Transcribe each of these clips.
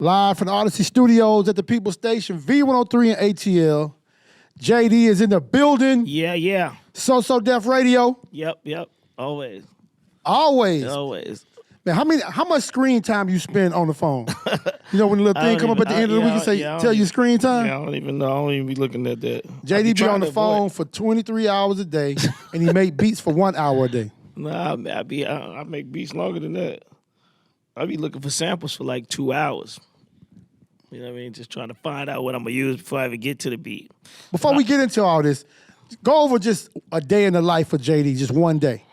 Live from the Odyssey Studios at the People Station, V103 and ATL. JD is in the building. Yeah. So Def Radio. Yep. Always. Man, how much screen time you spend on the phone? You know when the little thing come up at the end of the week and say, tell you screen time? Yeah, I don't even know. I don't even be looking at that. JD be on the phone for 23 hours a day, and he make beats for 1 hour a day. Nah, I make beats longer than that. I be looking for samples for like 2 hours. You know what I mean? Just trying to find out what I'm going to use before I even get to the beat. Before we get into all this, go over just a day in the life of JD, just one day.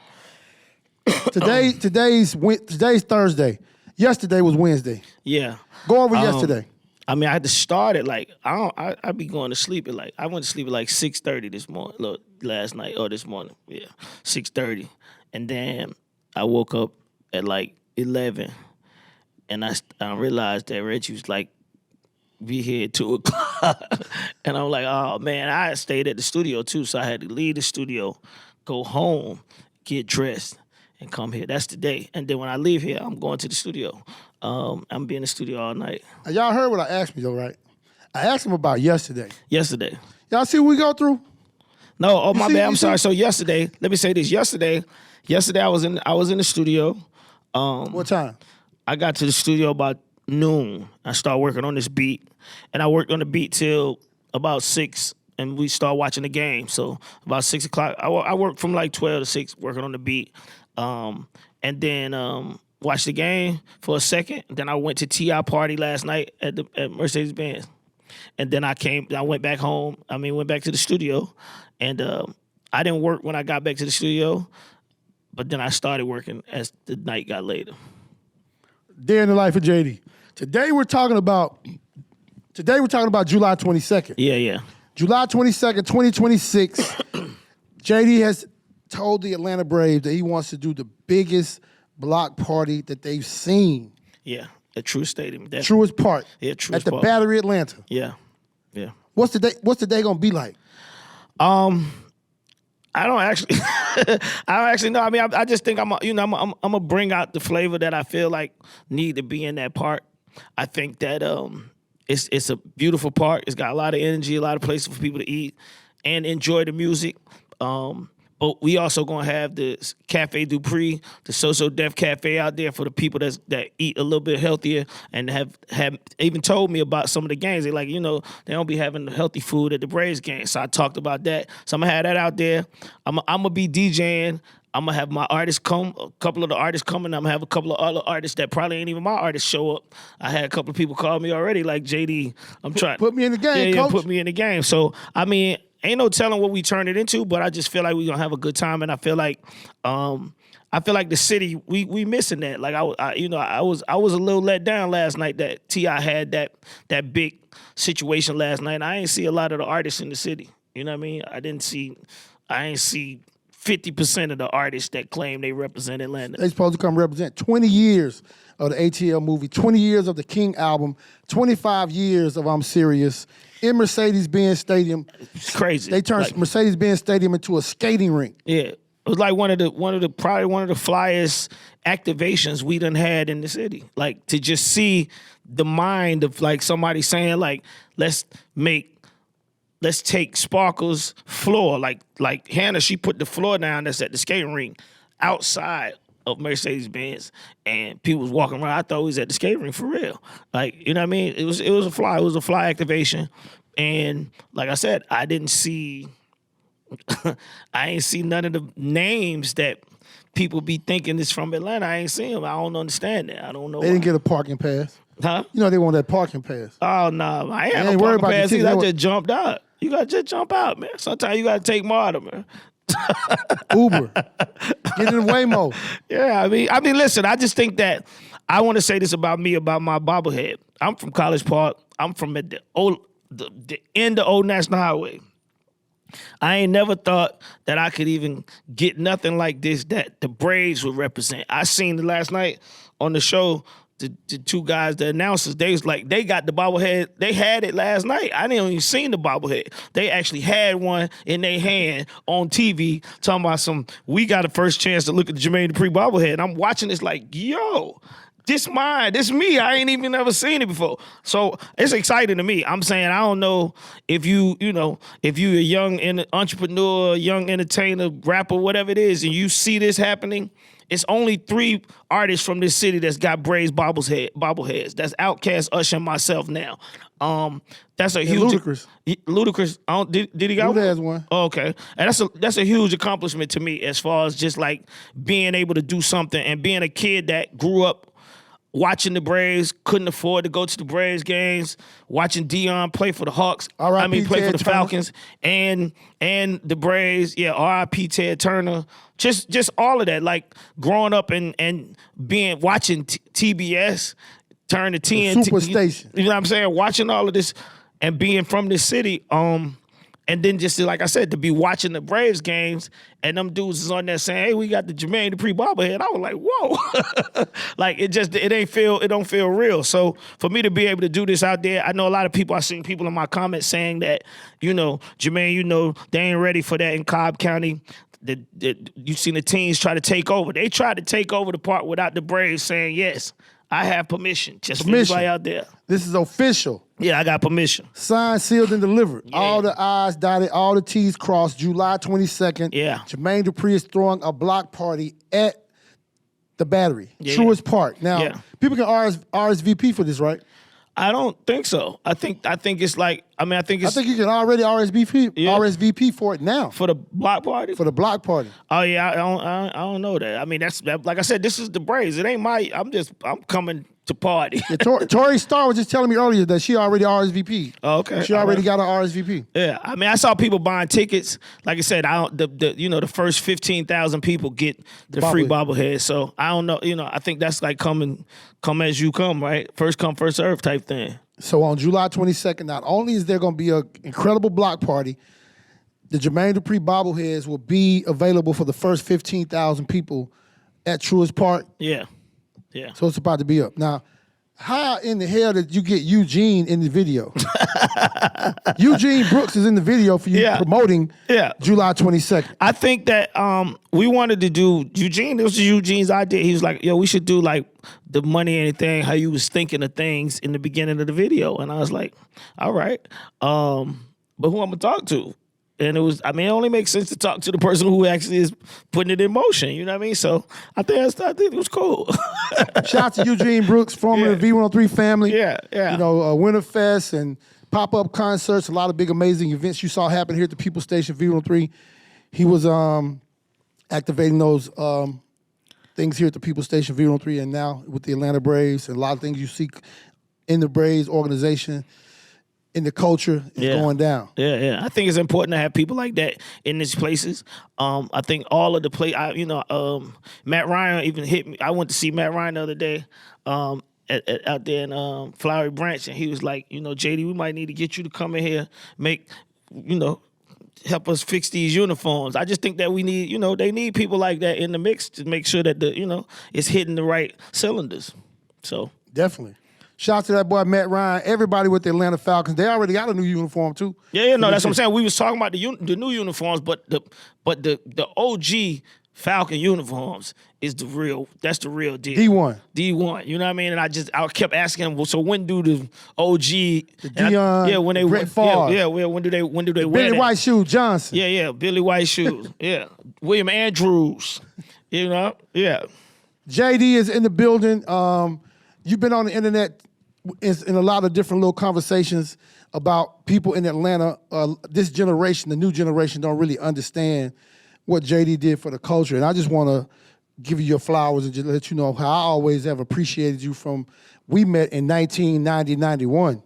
Today's Thursday. Yesterday was Wednesday. Yeah. Go over yesterday. I mean, I had to start at like, I be going to sleep at like, I went to sleep at like 6:30 this morning, last night or this morning. Yeah, 6:30. And then I woke up at like 11 and I realized that Reggie was like, be here at 2 o'clock. And I'm like, oh man, I stayed at the studio too, so I had to leave the studio, go home, get dressed, and come here. That's the day. And then when I leave here, I'm going to the studio. I'm be in the studio all night. Y'all heard what I asked me though, right? I asked him about yesterday. Y'all see what we go through? No, my bad. I'm sorry. So yesterday, let me say this. Yesterday I was in the studio. What time? I got to the studio about noon. I started working on this beat, and I worked on the beat till about 6, and we started watching the game. So about 6 o'clock, I worked from like 12 to 6 working on the beat, and then watched the game for a second. Then I went to T.I. party last night at Mercedes-Benz, and then I went back home. Went back to the studio, and I didn't work when I got back to the studio, but then I started working as the night got later. Day in the life of JD. Today we're talking about July 22nd. Yeah. July 22nd, 2026. JD has told the Atlanta Braves that he wants to do the biggest block party that they've seen. Yeah, at Truist Stadium. Definitely. Truist Park. Yeah, Truist Park. At the Battery, Atlanta. Yeah. What's the day gonna be like? I don't actually know. I mean, I just think I'm gonna bring out the flavor that I feel like need to be in that park. I think that it's a beautiful park. It's got a lot of energy, a lot of places for people to eat and enjoy the music. But we also gonna have the Cafe Dupri, the So Def Cafe out there for the people that eat a little bit healthier and have even told me about some of the games. They like, they don't be having healthy food at the Braves games. So I talked about that. So I'm gonna have that out there. I'm gonna be DJing. I'm gonna have my artists come, a couple of the artists coming. I'm gonna have a couple of other artists that probably ain't even my artists show up. I had a couple of people call me already, like JD. I'm trying put me in the game, coach. Yeah, put me in the game. So ain't no telling what we turn it into, but I just feel like we're gonna have a good time, and I feel like the city we missing that. Like I was a little let down last night that T.I. had that big situation last night. I ain't see a lot of the artists in the city. You know what I mean? I ain't see 50% of the artists that claim they represent Atlanta. They supposed to come represent 20 years of the ATL movie, 20 years of the King album, 25 years of I'm Serious in Mercedes-Benz Stadium. It's crazy. They turned Mercedes-Benz Stadium into a skating rink. Yeah. It was like probably one of the flyest activations we done had in the city. Like to just see the mind of like somebody saying like, let's take Sparkle's floor. Like Hannah, she put the floor down that's at the skating rink outside of Mercedes-Benz, and people was walking around. I thought we was at the skating rink for real. Like, you know what I mean? It was a fly activation. And like I said, I ain't see none of the names that people be thinking is from Atlanta. I ain't seen them. I don't understand that. I don't know. They didn't get a parking pass. Huh? They want that parking pass. Oh, no. I ain't no parking pass either. I just jumped out. You got to just jump out, man. Sometimes you got to take Marta, man. Uber. Get in the Waymo. Yeah, I mean, listen, I just think that I want to say this about me, about my bobblehead. I'm from College Park. I'm from at the end of Old National Highway. I ain't never thought that I could even get nothing like this that the Braves would represent. I seen it last night on the show. The two guys, the announcers, they was like, they got the bobblehead. They had it last night. I didn't even seen the bobblehead. They actually had one in their hand on TV talking about we got a first chance to look at the Jermaine Dupri bobblehead. And I'm watching this like, yo, this mine, this me. I ain't even ever seen it before. So it's exciting to me. I'm saying I don't know if if you a young entrepreneur, young entertainer, rapper, whatever it is, and you see this happening. It's only 3 artists from this city that's got braids bobbleheads. That's Outkast, Usher, and myself now. That's a huge Ludacris. Ludacris. Did he got Luda has one. Oh, okay, and that's a huge accomplishment to me as far as just like being able to do something and being a kid that grew up watching the Braves, couldn't afford to go to the Braves games, watching Dion play for the Hawks. Play for the Falcons and the Braves. Yeah, R.I.P. Ted Turner. Just all of that. Like growing up and watching TBS, turn to TNT. Superstation. You know what I'm saying? Watching all of this and being from this city. And then just like I said, to be watching the Braves games and them dudes is on there saying, "Hey, we got the Jermaine Dupri Bobblehead." I was like, "Whoa!" Like it don't feel real. So for me to be able to do this out there, I know a lot of people. I seen people in my comments saying that, Jermaine, they ain't ready for that in Cobb County. You've seen the teams try to take over. They tried to take over the park without the Braves saying yes. I have permission. Just for everybody out there. This is official. Yeah, I got permission. Signed, sealed, and delivered. Yeah. All the I's dotted, all the T's crossed. July 22nd. Yeah. Jermaine Dupri is throwing a block party at the Battery, Truist Park. Now, people can RSVP for this, right? I don't think so. I think it's like I think you can already RSVP for it now. For the block party. For the block party. Oh yeah, I don't know that. I mean that's like I said, this is the Braves. It ain't I'm coming to party. Yeah, Tori Starr was just telling me earlier that she already RSVP. Oh, okay. She already got an RSVP. Yeah, I mean I saw people buying tickets. Like I said, the first 15,000 people get the free bobblehead. So I don't know. I think that's like come as you come, right? First come, first serve type thing. So on July 22nd, not only is there going to be an incredible block party, the Jermaine Dupri bobbleheads will be available for the first 15,000 people at Truist Park. Yeah. So it's about to be up. Now, how in the hell did you get Eugene in the video? Eugene Brooks is in the video for you promoting July 22nd. I think that we wanted to do Eugene. It was Eugene's idea. He was like, "Yo, we should do like the money anything, how you was thinking of things in the beginning of the video." And I was like, "All right, but who I'm gonna talk to?" And it only makes sense to talk to the person who actually is putting it in motion. You know what I mean? So I think it was cool. Shout out to Eugene Brooks, former V103 family. Yeah. Winterfest and pop-up concerts, a lot of big, amazing events you saw happen here at the People Station V103. He was activating those things here at the People Station V103 and now with the Atlanta Braves and a lot of things you see in the Braves organization. In the culture is going down. Yeah. I think it's important to have people like that in these places. I think all of the Matt Ryan even hit me. I went to see Matt Ryan the other day out there in Flowery Branch, and he was like, JD, we might need to get you to come in here, help us fix these uniforms. I just think that we need, they need people like that in the mix to make sure that it's hitting the right cylinders. So definitely. Shout out to that boy Matt Ryan. Everybody with the Atlanta Falcons, they already got a new uniform too. Yeah, that's what I'm saying. We was talking about the new uniforms, but the OG Falcon uniforms is the real. That's the real deal. D1. You know what I mean? And I kept asking him. Well, so when do the OG? Dion, when they Brett Favre. when do they wear Billy that? White Shoes Johnson. Yeah, Billy White Shoes. Yeah, William Andrews. Yeah. JD is in the building. You've been on the internet in a lot of different little conversations about people in Atlanta. This generation, the new generation, don't really understand what JD did for the culture. And I just want to give you your flowers and just let you know how I always have appreciated you from we met in 1990-91.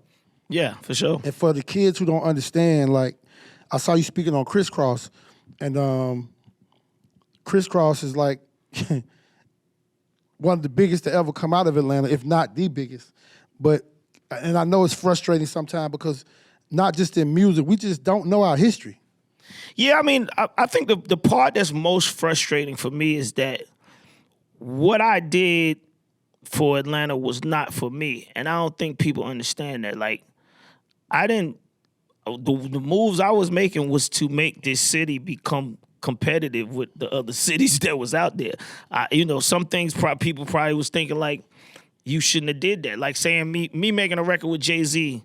Yeah, for sure. And for the kids who don't understand, like, I saw you speaking on Kriss Kross, and Kriss Kross is like one of the biggest to ever come out of Atlanta, if not the biggest. And I know it's frustrating sometimes because not just in music, we just don't know our history. Yeah, I mean, I think the part that's most frustrating for me is that what I did for Atlanta was not for me. And I don't think people understand that. Like, the moves I was making was to make this city become competitive with the other cities that was out there. Some things people probably was thinking like, you shouldn't have did that. Like saying me making a record with Jay-Z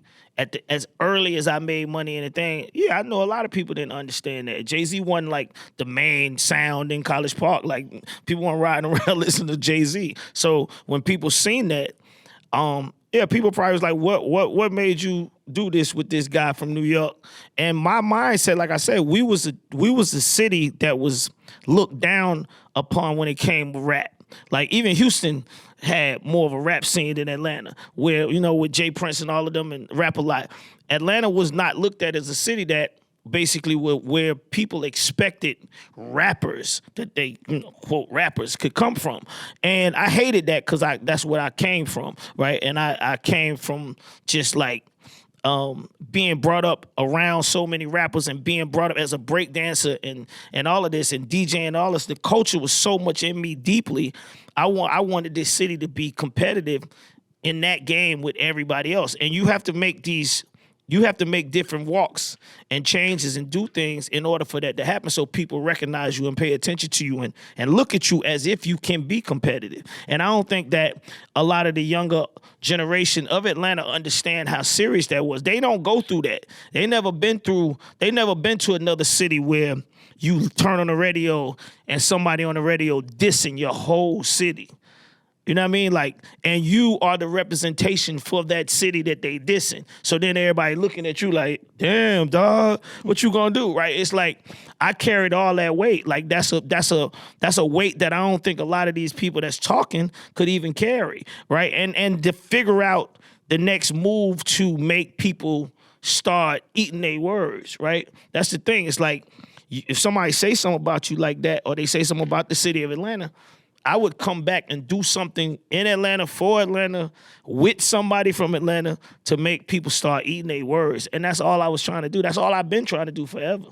as early as I made money in the thing. Yeah, I know a lot of people didn't understand that. Jay-Z wasn't like the main sound in College Park. Like people weren't riding around listening to Jay-Z. So when people seen that, people probably was like, what made you do this with this guy from New York? And my mindset, like I said, we was a city that was looked down upon when it came to rap. Like even Houston had more of a rap scene than Atlanta, where, with Jay Prince and all of them and Rap a Lot. Atlanta was not looked at as a city that basically where people expected rappers that they, quote, rappers could come from. And I hated that because that's what I came from, right? And I came from just like being brought up around so many rappers and being brought up as a break dancer and all of this and DJing all this. The culture was so much in me deeply. I wanted this city to be competitive in that game with everybody else. And you have to make different walks and changes and do things in order for that to happen so people recognize you and pay attention to you and look at you as if you can be competitive. And I don't think that a lot of the younger generation of Atlanta understand how serious that was. They don't go through that. They never been to another city where you turn on the radio and somebody on the radio dissing your whole city. You know what I mean? Like, and you are the representation for that city that they dissing. So then everybody looking at you like, damn, dog, what you gonna do? Right? It's like I carried all that weight. Like that's a weight that I don't think a lot of these people that's talking could even carry. Right? And to figure out the next move to make people start eating their words, right? That's the thing. It's like if somebody say something about you like that, or they say something about the city of Atlanta, I would come back and do something in Atlanta, for Atlanta, with somebody from Atlanta to make people start eating their words. And that's all I was trying to do. That's all I've been trying to do forever.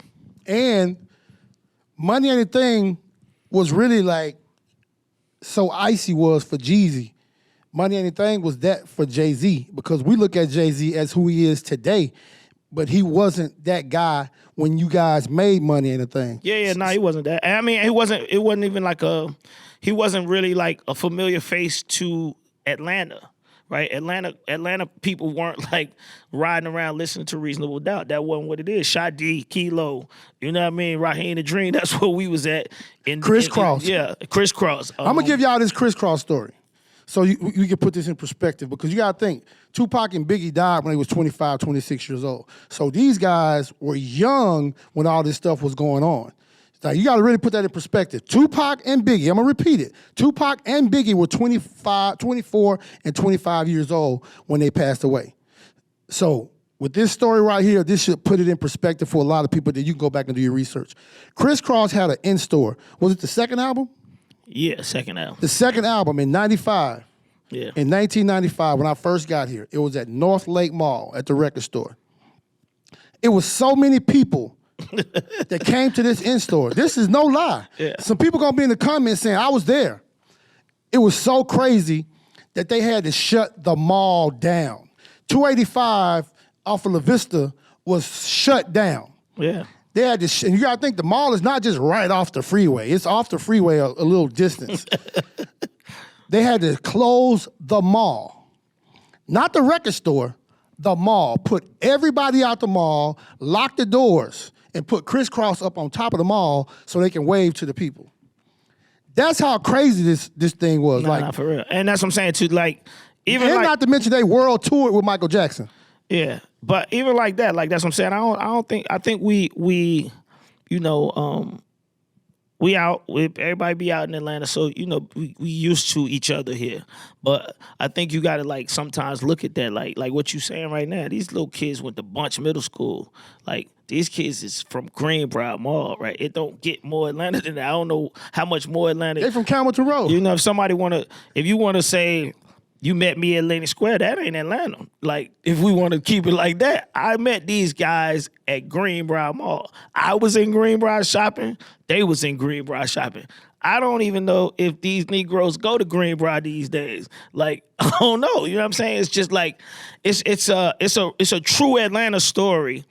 And Money Ain't a Thing was really like so Icy was for Jeezy. Money Ain't a Thing was that for Jay-Z, because we look at Jay-Z as who he is today, but he wasn't that guy when you guys made Money Ain't a Thing. No, he wasn't that. I mean, it wasn't even like he wasn't really like a familiar face to Atlanta, right? Atlanta people weren't like riding around listening to Reasonable Doubt. That wasn't what it is. Sade, Kilo, you know what I mean? Raheem the Dream, that's where we was at. Kriss Kross. Kriss Kross. I'm going to give y'all this Kriss Kross story so you can put this in perspective, because you got to think, Tupac and Biggie died when they was 25, 26 years old. So these guys were young when all this stuff was going on. Now, you got to really put that in perspective. Tupac and Biggie, I'm going to repeat it. Tupac and Biggie were 24 and 25 years old when they passed away. So with this story right here, this should put it in perspective for a lot of people that you can go back and do your research. Kriss Kross had an in-store. Was it the second album? Yeah, second album. The second album in 95. Yeah. In 1995, when I first got here, it was at North Lake Mall at the record store. It was so many people that came to this in-store. This is no lie. Yeah. Some people gonna be in the comments saying, I was there. It was so crazy that they had to shut the mall down. 285 off of La Vista was shut down. Yeah. They had to, and you gotta think the mall is not just right off the freeway. It's off the freeway a little distance. They had to close the mall. Not the record store, the mall. Put everybody out the mall, lock the doors, and put Kriss Kross up on top of the mall so they can wave to the people. That's how crazy this thing was. Nah, for real. And that's what I'm saying too. Like, even and like, not to mention they world toured with Michael Jackson. Yeah, but even like that, like that's what I'm saying. I think we we out with everybody be out in Atlanta, so we used to each other here. But I think you gotta like sometimes look at that, like what you saying right now. These little kids went to Bunch Middle School. Like these kids is from Greenbrier Mall, right? It don't get more Atlanta than that. I don't know how much more Atlanta. They from Hamilton Road. If you wanna say you met me at Atlantic Square, that ain't Atlanta. Like, if we want to keep it like that, I met these guys at Greenbrier Mall. I was in Greenbrier shopping. They was in Greenbrier shopping. I don't even know if these Negroes go to Greenbrier these days. Like, I don't know. You know what I'm saying? It's just like, it's a true Atlanta story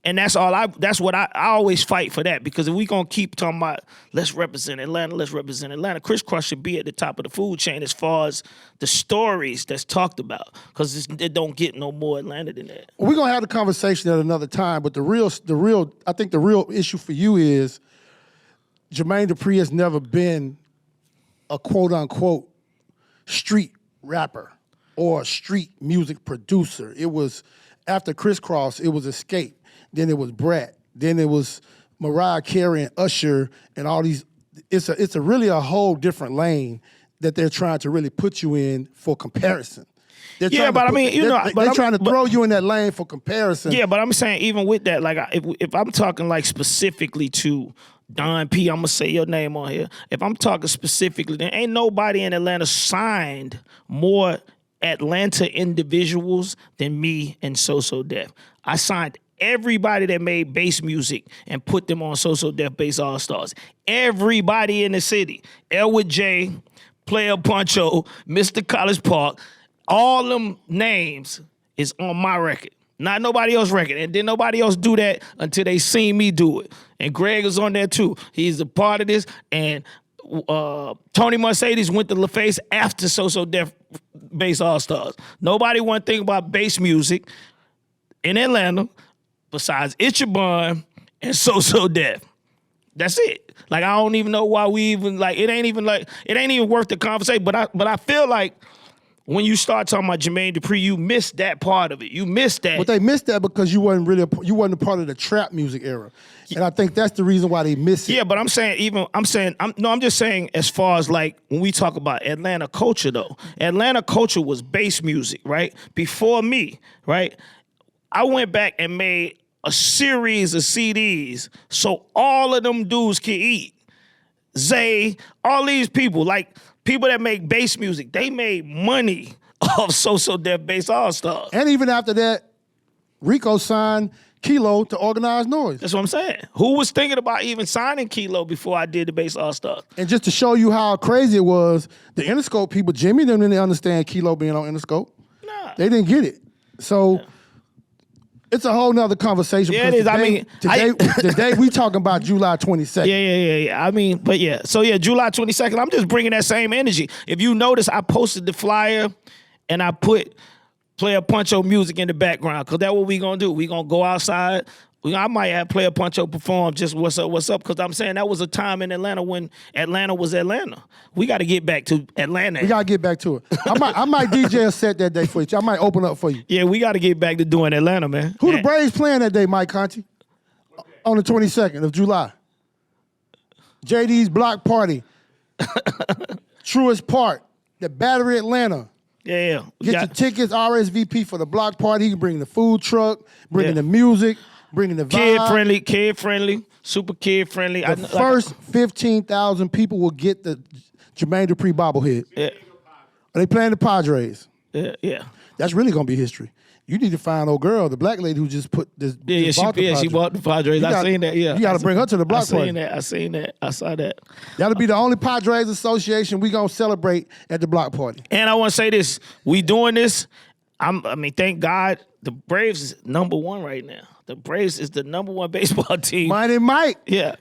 And that's what I always fight for that, because if we gonna keep talking about let's represent Atlanta, Kriss Kross should be at the top of the food chain as far as the stories that's talked about, because it don't get no more Atlanta than that. We're gonna have the conversation at another time, but I think the real issue for you is Jermaine Dupri has never been a quote unquote street rapper or street music producer. It was after Kriss Kross, it was Escape. Then it was Brat. Then it was Mariah Carey and Usher and all these. It's really a whole different lane that they're trying to really put you in for comparison. They're trying to throw you in that lane for comparison. Yeah, but I'm saying even with that, like if I'm talking like specifically to Don P, I'm gonna say your name on here. If I'm talking specifically, there ain't nobody in Atlanta signed more Atlanta individuals than me and So Def. I signed everybody that made bass music and put them on So Def Bass All Stars. Everybody in the city. Elwood J, Player Poncho, Mr. College Park, all them names is on my record. Not nobody else's record. And then nobody else do that until they seen me do it. And Greg is on there too. He's a part of this. And Tony Mercedes went to LaFace after So Def Bass All Stars. Nobody want to think about bass music in Atlanta besides Ichiban and So Def. That's it. Like, I don't even know why we even, like, it ain't even worth the conversation. But I feel like when you start talking about Jermaine Dupri, you missed that part of it. You missed that. But they missed that because you wasn't a part of the trap music era. And I think that's the reason why they missed it. Yeah, but I'm just saying as far as like when we talk about Atlanta culture though. Atlanta culture was bass music, right? Before me, right? I went back and made a series of CDs so all of them dudes can eat. Zay, all these people, like people that make bass music, they made money off So Def Bass All Stars. And even after that, Rico signed Kilo to Organized Noise. That's what I'm saying. Who was thinking about even signing Kilo before I did the Bass All Stars? And just to show you how crazy it was, the Interscope people, Jimmy didn't understand Kilo being on Interscope. Nah. They didn't get it. So it's a whole nother conversation. Yeah, it is. Today we talking about July 22nd. Yeah. I mean, but yeah. So yeah, July 22nd, I'm just bringing that same energy. If you notice, I posted the flyer and I put Player Poncho music in the background, because that's what we gonna do. We gonna go outside. I might have Player Poncho perform just what's up, because I'm saying that was a time in Atlanta when Atlanta was Atlanta. We got to get back to Atlanta. We got to get back to it. I might DJ a set that day for you. I might open up for you. Yeah, we got to get back to doing Atlanta, man. Who the Braves playing that day, Mike Conti? On the 22nd of July. JD's Block Party. Truist Park. The Battery Atlanta. Yeah. Get your tickets, RSVP for the block party. You can bring the food truck, bringing the music, bringing the vibe. Kid friendly, super kid friendly. The first 15,000 people will get the Jermaine Dupri bobblehead. Yeah. Are they playing the Padres? Yeah. That's really gonna be history. You need to find old girl, the black lady who just put this. She bought the Padres. I seen that. Yeah, you got to bring her to the block party. I seen that. I saw that. That'll be the only Padres association we gonna celebrate at the block party. And I want to say this: we doing this. Thank God, the Braves is number one right now. The Braves is the number one baseball team. Mighty Mike. Yeah.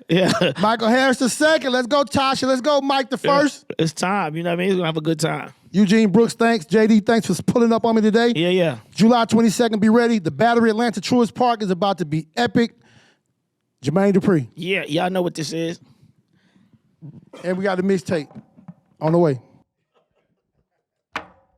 Michael Harris the second. Let's go, Tasha. Let's go, Mike the first. It's time. You know what I mean? We're gonna have a good time. Eugene Brooks, thanks. JD, thanks for pulling up on me today. Yeah. July 22nd, be ready. The Battery Atlanta Truist Park is about to be epic. Jermaine Dupri. Yeah, y'all know what this is. And we got the mixtape on the way.